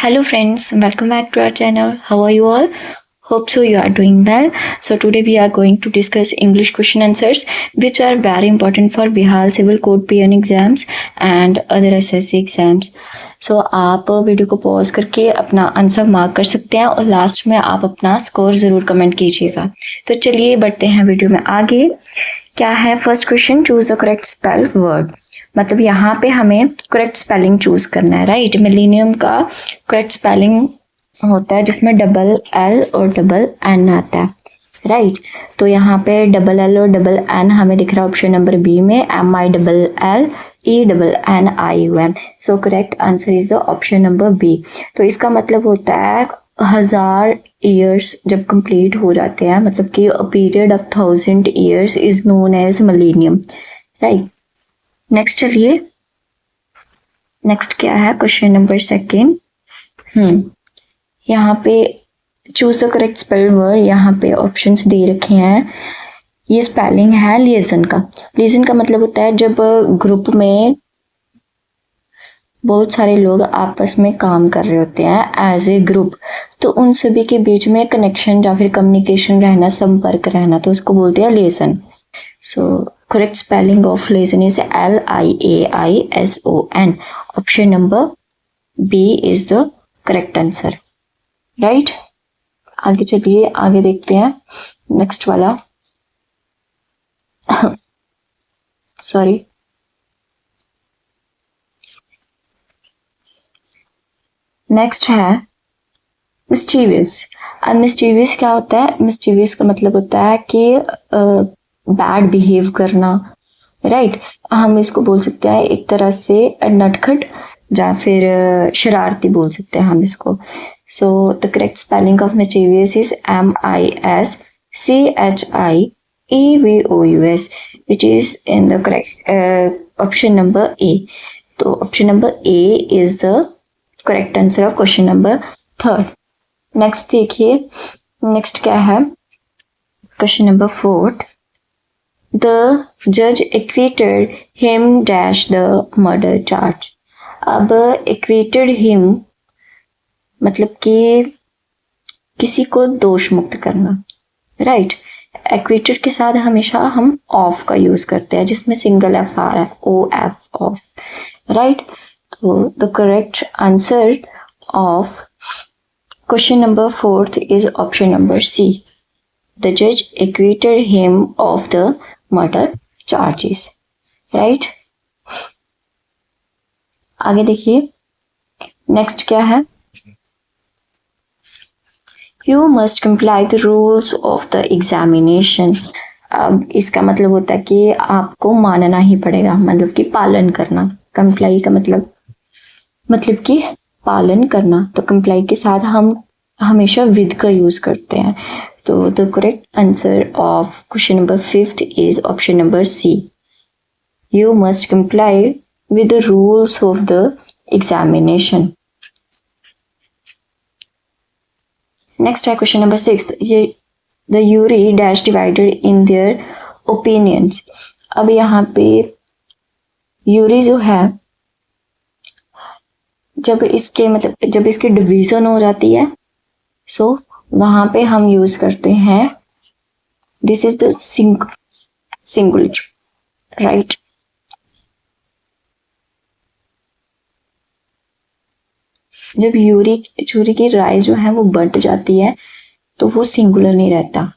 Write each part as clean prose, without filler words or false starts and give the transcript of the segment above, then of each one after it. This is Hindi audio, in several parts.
Hello friends, welcome back to our channel. How are you all? Hope so you are doing well. So today we are going to discuss English question answers which are very important for Bihar Civil Code PN exams and other SSC exams. So आप वीडियो को पॉज करके अपना आंसर मार्क कर सकते हैं और लास्ट में आप अपना स्कोर ज़रूर कमेंट कीजिएगा। तो चलिए बढ़ते हैं वीडियो में आगे। क्या है first question, choose the correct spell word. मतलब यहाँ पे हमें करेक्ट स्पेलिंग चूज करना है, राइट। मिलेनियम का करेक्ट स्पेलिंग होता है जिसमें डबल एल और डबल एन आता है, राइट। तो यहाँ पे डबल एल और डबल एन हमें दिख रहा है ऑप्शन नंबर बी में, M I double L E double N I U M. So correct answer is the option number B. तो इसका मतलब होता है 1000 ईयर्स जब कंप्लीट हो जाते हैं, मतलब कि a period of 1000 years is known as millennium, right. Next चलिए, नेक्स्ट क्या है क्वेश्चन नंबर सेकेंड। यहाँ पे choose the correct spell word, यहाँ पे ऑप्शंस दे रखे हैं। ये स्पेलिंग है लिएजन का। लिएजन का मतलब होता है जब ग्रुप में बहुत सारे लोग आपस में काम कर रहे होते हैं एज ए ग्रुप, तो उन सभी के बीच में कनेक्शन या फिर कम्युनिकेशन रहना, संपर्क रहना, तो उसको बोलते हैं लिएजन। सो correct spelling of liaison is Liaison. Option number B is the correct answer, right? आगे चलिए, आगे देखते हैं नेक्स्ट वाला। सॉरी, नेक्स्ट है मिस्चीवियस। अब मिस्चीवियस क्या होता है? मिस्चीवियस का मतलब होता है कि बैड बिहेव करना, राइट। हम इसको बोल सकते हैं एक तरह से नटखट या फिर शरारती बोल सकते हैं हम इसको। So the correct spelling of mischievous is MISCHIEVOUS, which is in the correct option number A. तो option number A is the correct answer of question number third. Next देखिए, नेक्स्ट क्या है question number fourth. The judge acquitted him dash the murder charge. अब acquitted him मतलब कि किसी को दोष मुक्त करना, राइट। acquitted के साथ हमेशा हम ऑफ का यूज करते हैं जिसमें सिंगल एफ आ रहा है, OF, ऑफ, राइट। तो the correct answer of question number fourth is option number C. The judge acquitted him of the murder charges, right? आगे देखिए, नेक्स्ट क्या है? You must comply the rules of the examination. अब इसका मतलब होता है कि आपको मानना ही पड़ेगा, मतलब कि पालन करना। कंप्लाई का मतलब कि पालन करना। तो कंप्लाई के साथ हम हमेशा विद का यूज करते हैं। तो the correct answer of question number fifth is option number C. You must comply with the rules of the examination. Next है क्वेश्चन नंबर सिक्स। ये the jury dash divided in their opinions. अब यहाँ पे यूरी जो है, जब इसकी डिवीजन हो जाती है, सो वहां पे हम यूज करते हैं this is the singular, right. जब यूरी की राय जो है वो बंट जाती है तो वो सिंगुलर नहीं रहता,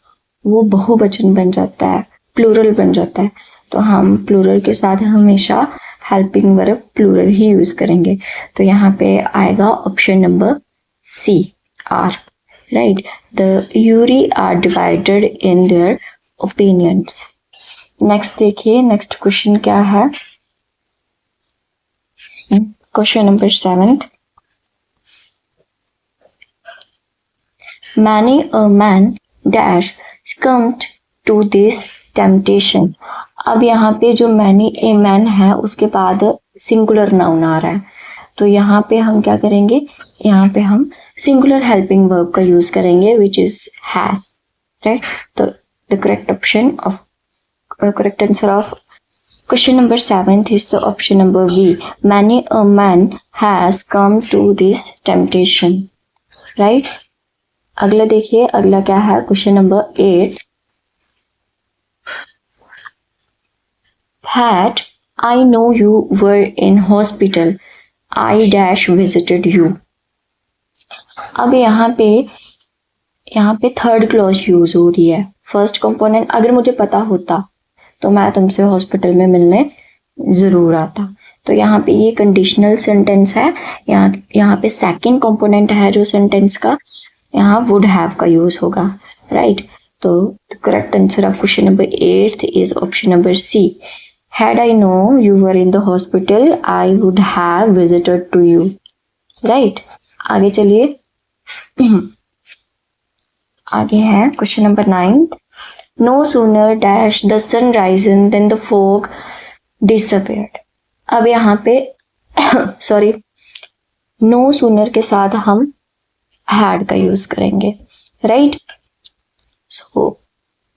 वो बहुवचन बन जाता है, प्लूरल बन जाता है। तो हम प्लूरल के साथ हमेशा हेल्पिंग वर्ब प्लूरल ही यूज करेंगे। तो यहाँ पे आएगा option number C, are, right. The jury are divided in their opinions. Next देखिए, नेक्स्ट क्वेश्चन क्या है? Question number seventh. Many a man dash succumbed to this temptation. अब यहाँ पे जो many a man है उसके बाद सिंगुलर नाउन आ रहा है, तो यहाँ पे हम क्या करेंगे? यहाँ पे हम सिंगुलर हेल्पिंग वर्ब का यूज करेंगे विच इज हैज, राइट। तो the correct option of correct answer of Question number 7 is the option number B. Many a man has come to this temptation. Right? अगला देखिए, अगला क्या है? Question number 8. That I know you were in hospital. I dash visited you. अब यहाँ पे थर्ड क्लॉज यूज हो रही है. फर्स्ट कंपोनेंट अगर मुझे पता होता तो मैं तुमसे हॉस्पिटल में मिलने ज़रूर आता. तो यहाँ पे ये कंडीशनल सेंटेंस है. यहाँ पे सेकंड कंपोनेंट है जो सेंटेंस का, यहाँ वुड हैव का यूज होगा. राइट. तो the correct answer of question number 8 is option number C. Had I known you were in the hospital, I would have visited to you. Right. आगे चलिए. आगे है question number 9. No sooner dash the sun risen than the fog disappeared. अब यहाँ पे सॉरी, no sooner के साथ हम had का यूज करेंगे. Right. So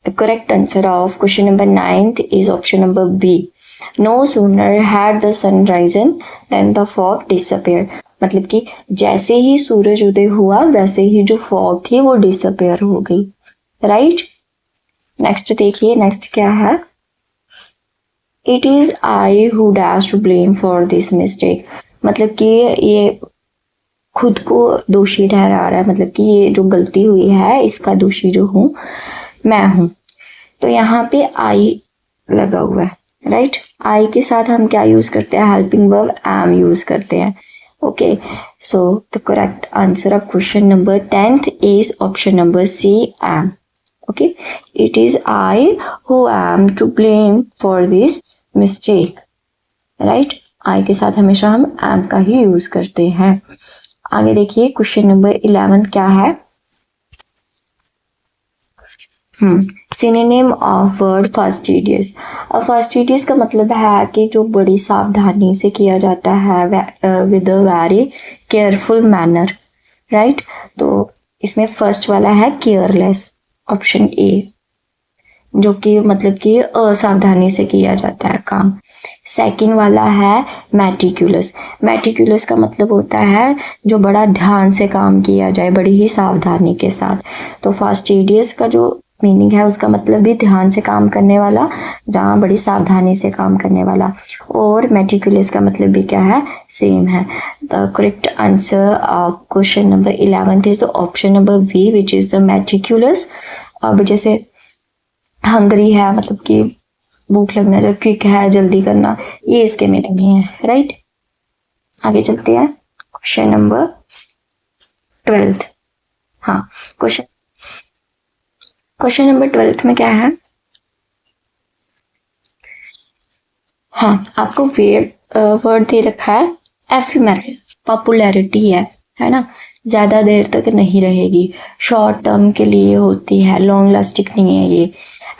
the correct answer of question number 9 is option number B. No sooner had the sun risen than the fog disappeared. मतलब कि जैसे ही सूरज उदय हुआ वैसे ही जो फॉग थी वो डिसअपेयर हो गई. राइट. नेक्स्ट देखिए, नेक्स्ट क्या है? It is I who dash to blame for this mistake. मतलब कि ये खुद को दोषी ठहरा रहा है. मतलब कि ये जो गलती हुई है इसका दोषी जो हूँ मैं हूं. तो यहाँ पे आई लगा हुआ है. राइट. आई के साथ हम क्या यूज करते हैं? हेल्पिंग वर्ब एम यूज करते हैं. Okay. So the correct answer of question number 10 is option number C, am. Okay. It is I who am to blame for this mistake. Right. I के साथ हमेशा हम एम का ही यूज करते हैं. आगे देखिए, क्वेश्चन नंबर 11 क्या है? Synonym of word fastidious. और फास्टिडियस का मतलब है कि जो बड़ी सावधानी से किया जाता है, with a very careful manner. Right. तो इसमें फर्स्ट वाला है केयरलेस, ऑप्शन ए, जो कि मतलब कि असावधानी से किया जाता है काम. सेकंड वाला है मैटिकुलस. मैटिकुलस का मतलब होता है जो बड़ा ध्यान से काम किया जाए, बड़ी ही सावधानी के साथ. तो फास्टिडियस का जो मीनिंग है उसका मतलब भी ध्यान से काम करने वाला, जहाँ बड़ी सावधानी से काम करने वाला. और मेटिकुलस का मतलब भी क्या है? सेम है. The correct answer of question number 11 is option number B, which is the meticulous. अब जैसे हंगरी है, मतलब कि भूख लगना, जो क्विक है, जल्दी करना, ये इसके मीनिंग है. राइट. आगे चलते हैं. Question number 12. हाँ, क्वेश्चन नंबर 12 में क्या है? हाँ, आपको वर्ड दे रखा है एफिमेरल. पॉपुलैरिटी है ना, ज्यादा देर तक नहीं रहेगी, शॉर्ट टर्म के लिए होती है, लॉन्ग लास्टिंग नहीं है ये.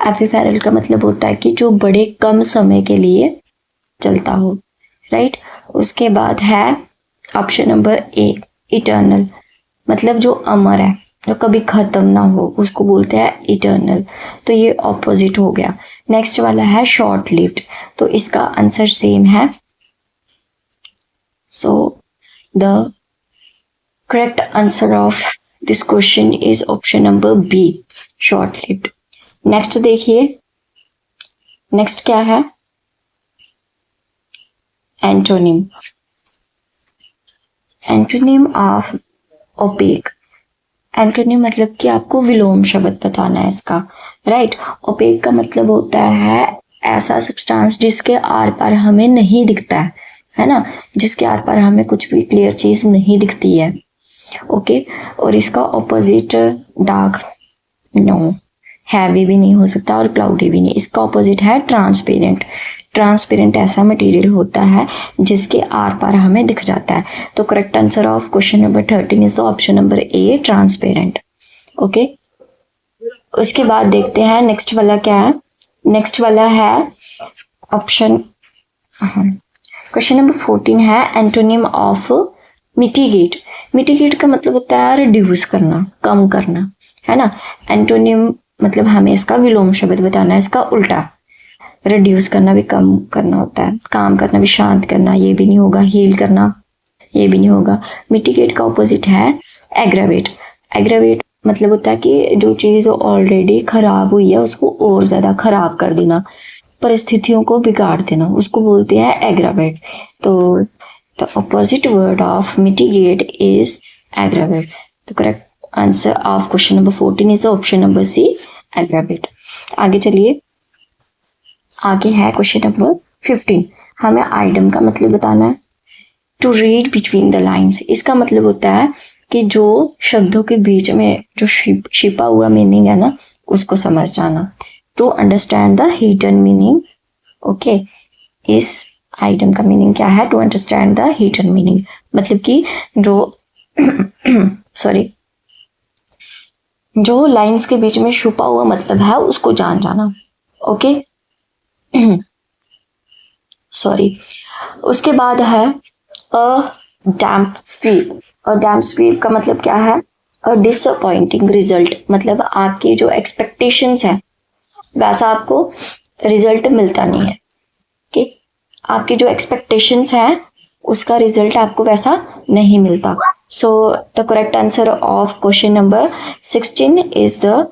एफिमेरल का मतलब होता है कि जो बड़े कम समय के लिए चलता हो. राइट. उसके बाद है ऑप्शन नंबर ए, इटर्नल. मतलब जो अमर है, जो कभी खत्म ना हो, उसको बोलते हैं इटर्नल. तो ये ऑपोजिट हो गया. नेक्स्ट वाला है शॉर्ट लिव्ड. तो इसका आंसर सेम है. So the correct answer of this question is option number B, short lived. Next देखिए, नेक्स्ट क्या है? Antonym. Antonym of opaque. Antonym मतलब कि आपको विलोम शब्द बताना है इसका. राइट. ओपेक का मतलब होता है ऐसा सब्सटेंस जिसके आर पार हमें नहीं दिखता है ना, जिसके आर पार हमें कुछ भी क्लियर चीज नहीं दिखती है. ओके. और इसका ऑपोजिट डार्क, नो, हैवी भी नहीं हो सकता और क्लाउडी भी नहीं. इसका ऑपोजिट है ट्रांसपेरेंट. ट्रांसपेरेंट ऐसा मटेरियल होता है जिसके आर पार हमें दिख जाता है. तो correct answer of question number 13 is option number A, transparent. Okay. उसके बाद देखते हैं नेक्स्ट वाला क्या है. नेक्स्ट वाला है ऑप्शन, क्वेश्चन नंबर 14 है एंटोनिम ऑफ मिटिगेट. मिटिगेट का मतलब होता है रिड्यूस करना, कम करना, है ना. एंटोनिम मतलब हमें इसका विलोम शब्द बताना है, इसका उल्टा. रिड्यूस करना भी कम करना होता है, काम करना भी शांत करना, ये भी नहीं होगा, हील करना ये भी नहीं होगा। मिटिगेट का ऑपोजिट है एग्रावेट। एग्रावेट मतलब होता है कि जो चीज़ ऑलरेडी खराब हुई है उसको और ज़्यादा खराब कर देना, परिस्थितियों को बिगाड़ देना, उसको बोलते हैं एग्रावेट। तो the opposite word of mitigate is aggravate. The correct answer of question number 14 is option number C, aggravate. आगे चलिए, आगे है क्वेश्चन नंबर 15। हमें आइडम का मतलब बताना है। To read between the lines, इसका मतलब होता है कि जो शब्दों के बीच में जो छिपा हुआ मीनिंग है ना उसको समझ जाना। To understand the hidden meaning. Okay, इस आइटम का मीनिंग क्या है? To understand the hidden meaning, मतलब कि जो सॉरी जो लाइंस के बीच में छुपा हुआ मतलब है उसको जान जाना। Okay sorry. उसके बाद है अ डैम्प स्वीप। अ डैम्प स्वीप का मतलब क्या है? अ डिसअपॉइंटिंग रिजल्ट, मतलब आपकी जो एक्सपेक्टेशंस है वैसा आपको रिजल्ट मिलता नहीं है। कि आपकी जो एक्सपेक्टेशंस है उसका रिजल्ट आपको वैसा नहीं मिलता। So the correct answer of question number 16 is the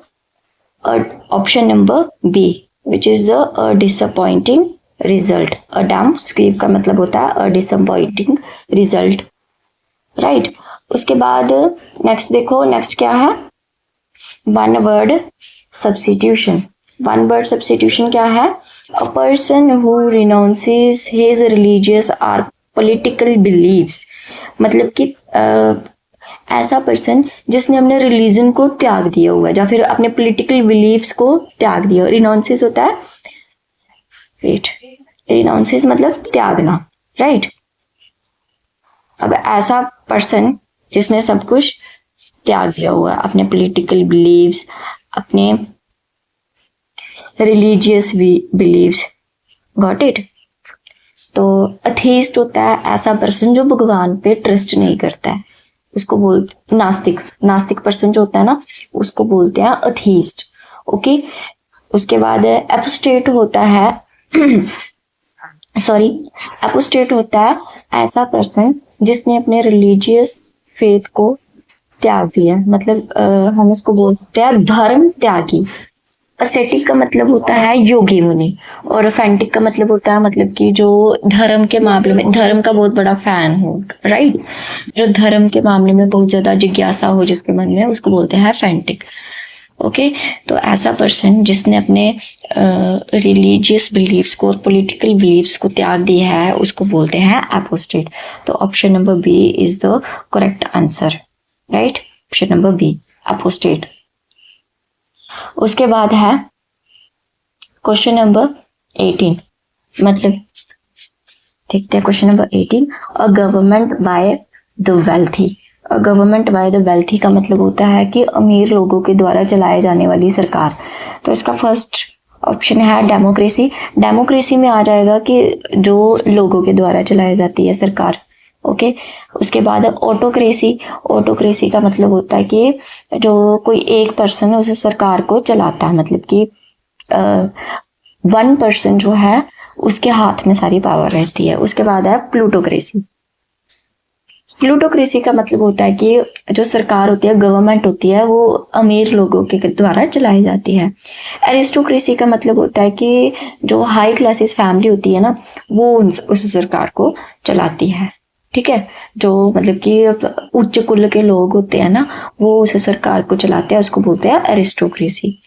option number B, which is the disappointing result. A damp squib का मतलब होता है अ डिसअपॉइंटिंग रिजल्ट, राइट। उसके बाद नेक्स्ट देखो, नेक्स्ट क्या है? One word substitution. One word substitution क्या है? A person who renounces his religious और पॉलिटिकल बिलीव्स, मतलब कि ऐसा पर्सन जिसने अपने रिलीजन को त्याग दिया हुआ है या फिर अपने पॉलिटिकल बिलीव्स को त्याग दिया। रिनाउंसेस होता है, वेट, रिनाउंसेस मतलब त्यागना, राइट। अब ऐसा पर्सन जिसने सब कुछ त्याग दिया हुआ है, अपने पॉलिटिकल बिलीव्स, अपने रिलीजियस बिलीव्स, गॉट इट। तो अथेइस्ट होता है ऐसा पर्सन जो भगवान पे ट्रस्ट नहीं करता है, उसको बोलते नास्तिक। नास्तिक पर्सन जो होता है ना उसको बोलते हैं अथेइस्ट। ओके, उसके बाद एपोस्टेट होता है सॉरी, एपोस्टेट होता है ऐसा पर्सन जिसने अपने रिलीजियस फेथ को त्याग दिया, मतलब हम उसको बोलते हैं धर्म त्यागी। असेटिक का मतलब होता है योगी मुनि, और ऑथेंटिक का मतलब होता है मतलब कि जो धर्म के मामले में, धर्म का बहुत बड़ा फैन हो, राइट। जो धर्म के मामले में बहुत ज्यादा जिज्ञासा हो जिसके मन में, उसको बोलते हैं फैंटिक। ओके, तो ऐसा पर्सन जिसने अपने रिलीजियस बिलीव्स को और पॉलिटिकल बिलीव्स को त्याग दिया है उसको बोलते हैं एपोस्टेट। तो option number B is the correct answer, right. Option number B, apostate. उसके बाद है क्वेश्चन नंबर 18, मतलब देखते हैं question number 18। A government by the wealthy. A government by the wealthy का मतलब होता है कि अमीर लोगों के द्वारा चलाए जाने वाली सरकार। तो इसका फर्स्ट ऑप्शन है डेमोक्रेसी। डेमोक्रेसी में आ जाएगा कि जो लोगों के द्वारा चलाई जाती है सरकार। ओके, उसके बाद ऑटोक्रेसी। ऑटोक्रेसी का मतलब होता है कि जो कोई एक पर्सन है उस सरकार को चलाता है, मतलब कि वन पर्सन जो है उसके हाथ में सारी पावर रहती है। उसके बाद है प्लूटोक्रेसी। प्लूटोक्रेसी का मतलब होता है कि जो सरकार होती है, गवर्नमेंट होती है, वो अमीर लोगों के द्वारा चलाई जाती है। एरिस्टोक्रेसी का मतलब होता है कि जो हाई क्लासेस फैमिली होती है ना वो उस सरकार को चलाती है, ठीक है। जो मतलब कि उच्च कुल के लोग होते हैं ना वो उस सरकार को चलाते हैं, उसको बोलते हैं एरिस्टोक्रेसी।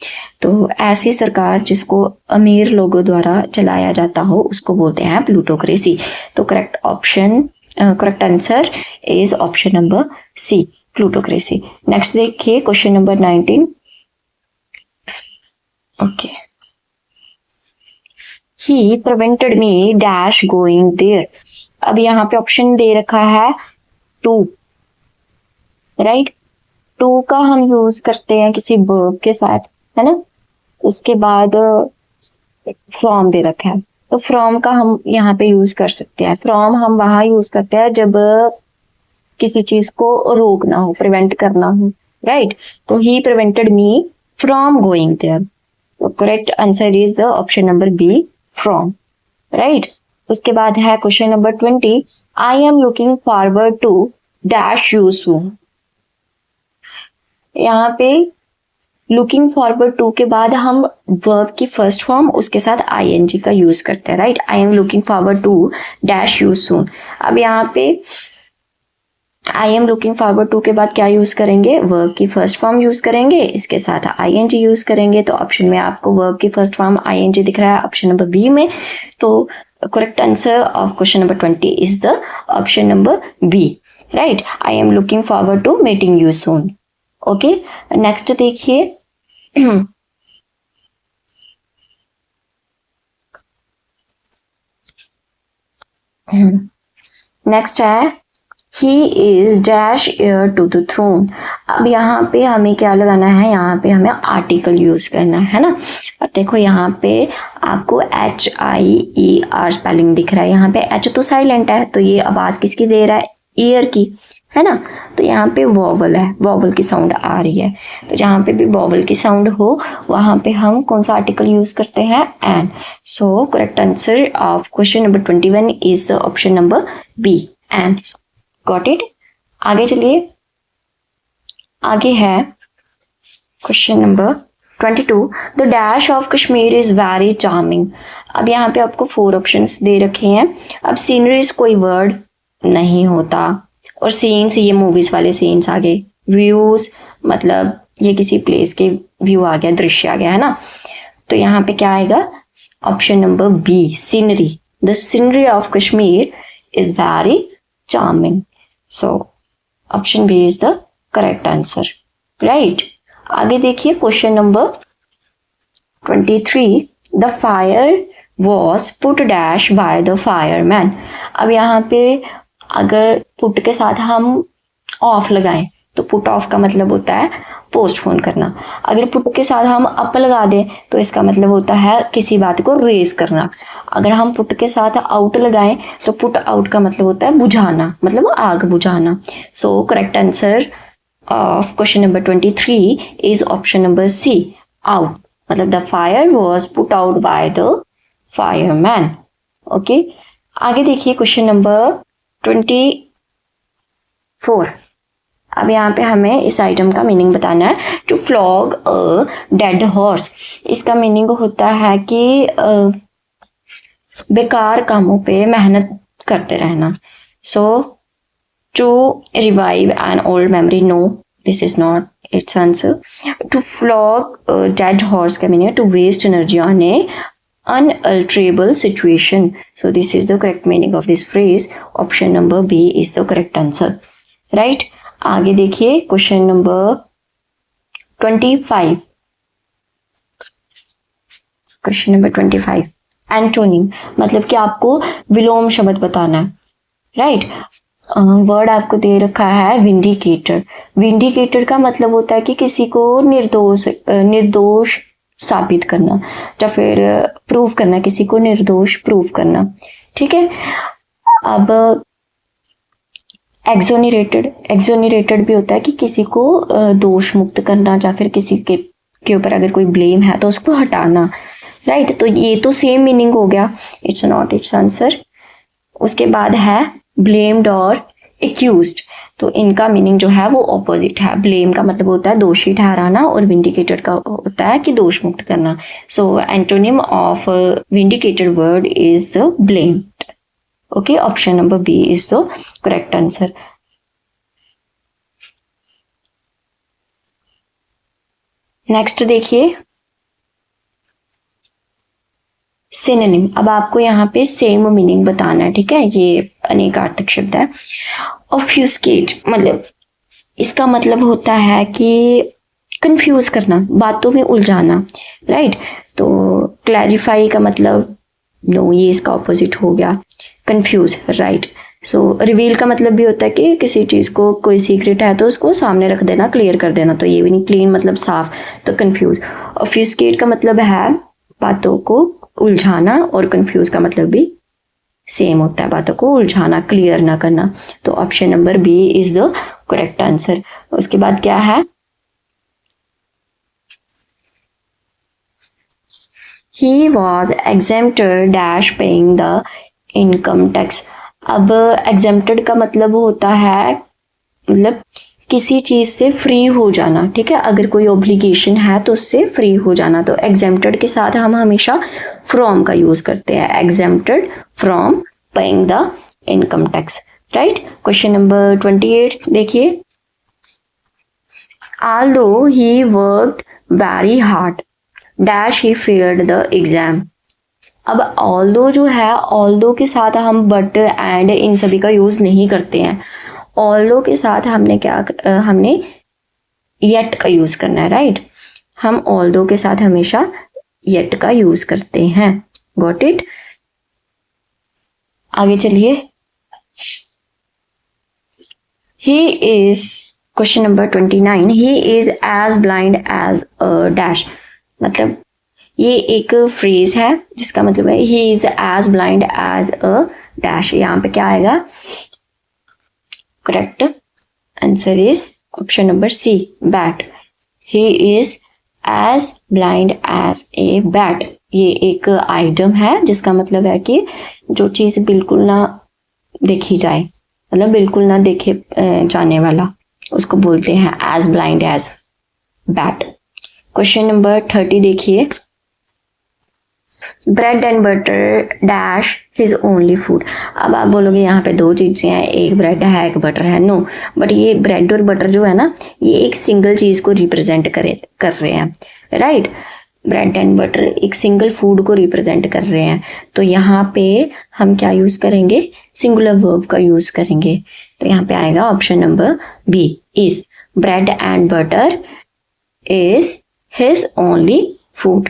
तो ऐसी सरकार जिसको अमीर लोगों द्वारा चलाया जाता हो उसको बोलते हैं प्लूटोक्रेसी। तो correct option, correct answer is option number C, plutocracy. Next देखिए question number 19। Okay, he prevented me dash going there. अब यहाँ पे ऑप्शन दे रखा है टू, राइट। टू का हम यूज करते हैं किसी वर्ब के साथ, है ना। उसके बाद फ्रॉम दे रखा है, तो फ्रॉम का हम यहाँ पे यूज कर सकते हैं। फ्रॉम हम वहां यूज करते हैं जब किसी चीज को रोकना हो, प्रिवेंट करना हो, राइट। तो he prevented me from going there. तो correct answer is the option number B, from, right. उसके बाद है question number 20, I am looking forward to dash you soon. यहाँ पे लुकिंग फॉरवर्ड टू के बाद हम वर्ब की फर्स्ट फॉर्म उसके साथ आईएनजी का यूज करते हैं, right. I am looking forward to dash you soon. अब यहाँ पे I am looking forward to के बाद क्या यूज करेंगे, वर्ब की फर्स्ट फॉर्म यूज करेंगे, इसके साथ आईएनजी यूज करेंगे। तो ऑप्शन में आपको वर्ब की फर्स्ट फॉर्म आईएनजी दिख रहा है ऑप्शन नंबर बी में। तो correct answer of question number 20 is the option number B, right. I am looking forward to meeting you soon. Okay, next देखिए नेक्स्ट है he is dash heir to the throne. अब यहाँ पे हमें क्या लगाना है, यहाँ पे हमें आर्टिकल यूज करना है ना। अब देखो यहाँ पे आपको HIER स्पेलिंग दिख रहा है, यहाँ पे H तो साइलेंट है, तो ये आवाज किसकी दे रहा है, ईयर की, है ना। तो यहाँ पे वॉवल है, वॉवल की साउंड आ रही है। तो जहाँ पे भी वॉवल की साउंड हो वहां पे हम कौन सा आर्टिकल यूज करते हैं, an. So correct answer of question number 21 is the option number B, an. Got it. आगे चलिए, आगे है question number 22, the dash of Kashmir is very charming. अब यहाँ पे आपको 4 ऑप्शंस दे रखे हैं। अब सीनरीज कोई वर्ड नहीं होता, और सीन्स ये मूवीज वाले सीन्स आ गए, व्यूज मतलब ये किसी प्लेस के व्यू आ गया, दृश्य आ गया, है ना। तो यहाँ पे क्या आएगा, option number B, scenery. The scenery of Kashmir is very charming. So option B is the correct answer, right. आगे देखिए question number 23, the fire was put dash by the fireman. अब यहाँ पे अगर पुट के साथ हम ऑफ लगाएं तो पुट ऑफ का मतलब होता है पोस्टपोन करना। अगर पुट के साथ हम अप लगा दें तो इसका मतलब होता है किसी बात को रेज करना। अगर हम पुट के साथ आउट लगाएं तो पुट आउट का मतलब होता है बुझाना, मतलब आग बुझाना। So correct answer of question number 23 is option number C, out. मतलब the fire was put out by the fireman. Okay, आगे देखिए क्वेश्चन नंबर 24। अब यहाँ पे हमें इस आइटम का मीनिंग बताना है, to flog a dead horse. इसका मीनिंग होता है कि बेकार कामों पे मेहनत करते रहना। So to revive an old memory, no this is not its answer. To flog dead horse का मीनिंग है to waste energy on a unalterable situation. So this is the correct meaning of this phrase. Option number B is the correct answer, right? आगे देखिए question number 25। Question number 25, antonym मतलब कि आपको विलोम शब्द बताना है, राइट। वर्ड आपको दे रखा है विंडिकेटर। विंडिकेटर का मतलब होता है कि किसी को निर्दोष साबित करना, या फिर प्रूव करना, किसी को निर्दोष प्रूव करना, ठीक है। अब एक्सोनरेटेड भी होता है कि किसी को दोष मुक्त करना, या फिर किसी के ऊपर अगर कोई ब्लेम है तो उसको हटाना, राइट। तो ये तो सेम मीनिंग हो गया, इट्स नॉट इट्स आंसर। उसके बाद है ब्लेम्ड और एक्यूज्ड। तो इनका मीनिंग जो है वो ऑपोजिट है। ब्लेम का मतलब होता है दोषी ठहराना, और विंडिकेटेड का होता है कि दोष मुक्त करना। So antonym of vindicated word is blamed. Okay, option number B is the correct answer. Next देखिए सिनोनिम। अब आपको यहाँ पे सेम मीनिंग बताना है, ठीक है। ये अनेकार्थक शब्द है। ऑफ्यूस्केट मतलब इसका मतलब होता है कि कंफ्यूज करना, बातों में उलझाना, राइट। तो क्लैरिफाई का मतलब नो, ये इसका ऑपोजिट हो गया, कंफ्यूज, राइट। सो रिवील का मतलब भी होता है कि किसी चीज को, कोई सीक्रेट है तो उसको सामने रख देना, क्लियर कर देना। तो ये भी नहीं, क्लीन मतलब साफ, तो कंफ्यूज। ऑफ्यूस्केट का मतलब है बातों को उलझाना, और कंफ्यूज का मतलब भी सेम होता है, बातों को उलझाना, क्लियर ना करना। तो option number B is the correct answer. उसके बाद क्या है, he was exempted dash paying the income tax. अब एग्जेम्प्टेड का मतलब होता है मतलब किसी चीज से फ्री हो जाना, ठीक है। अगर कोई ऑब्लिगेशन है तो उससे फ्री हो जाना, तो एग्जेम्प्टेड के साथ हम हमेशा फ्रॉम का यूज करते हैं, exempted from paying the income tax, right. Question number 28 देखिए, although he worked very hard dash he failed the exam। अब although जो है, although के साथ हम but and इन सभी का यूज नहीं करते हैं। although के साथ हमने yet का यूज करना है, राइट। हम although के साथ हमेशा yet का यूज करते हैं। Got it. आगे चलिए, he is question number 29, he is as blind as a dash. मतलब ये एक फ्रेज है जिसका मतलब है he is as blind as a dash. यहाँ पे क्या आएगा? Correct answer is option number C, bat. He is as blind as a bat. ये एक आइटम है जिसका मतलब है कि जो चीज बिल्कुल ना देखी जाए, मतलब बिल्कुल ना देखे जाने वाला, उसको बोलते हैं as blind as bat. Question number 30 देखिए, bread and butter dash his only food. अब आप बोलोगे यहाँ पे दो चीजें हैं, एक ब्रेड है एक बटर है। नो, बट ये ब्रेड और बटर जो है ना, ये एक सिंगल चीज को रिप्रेजेंट कर रहे हैं, राइट। ब्रेड एंड बटर एक सिंगल फूड को रिप्रेजेंट कर रहे हैं, तो यहाँ पे हम क्या यूज करेंगे? सिंगुलर वर्ब का यूज करेंगे। तो यहाँ पे आएगा option number B, is bread and butter is his only food.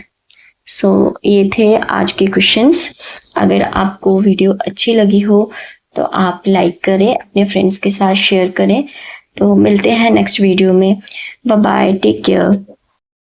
So ये थे आज के क्वेश्चंस। अगर आपको वीडियो अच्छी लगी हो तो आप लाइक करें, अपने फ्रेंड्स के साथ शेयर करें। तो मिलते हैं नेक्स्ट वीडियो में। Bye bye, take care.